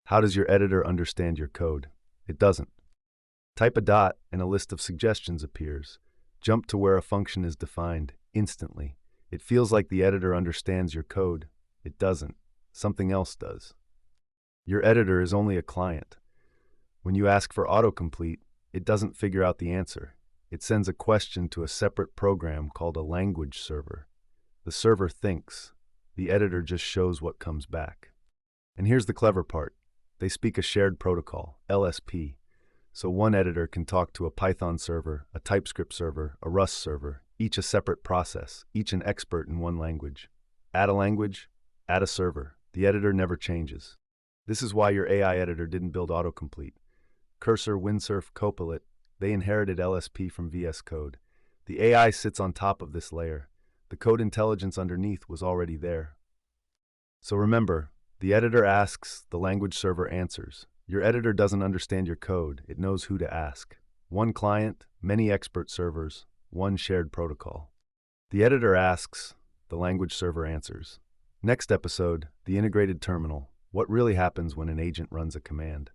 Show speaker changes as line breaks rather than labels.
How does your editor understand your code? It doesn't. Type a dot and a list of suggestions appears. Jump to where a function is defined instantly. It feels like the editor understands your code. It doesn't. Something else does. Your editor is only a client. When you ask for autocomplete, it doesn't figure out the answer. It sends a question to a separate program called a language server. The server thinks. The editor just shows what comes back. And here's the clever part. They speak a shared protocol, LSP. So one editor can talk to a Python server, a TypeScript server, a Rust server, each a separate process, each an expert in one language. Add a language, add a server. The editor never changes. This is why your AI editor didn't build autocomplete. Cursor, Windsurf, Copilot, they inherited LSP from VS Code. The AI sits on top of this layer. The code intelligence underneath was already there. So remember, the editor asks, the language server answers. Your editor doesn't understand your code. It knows who to ask. One client, many expert servers, one shared protocol. The editor asks, the language server answers. Next episode, the integrated terminal. What really happens when an agent runs a command?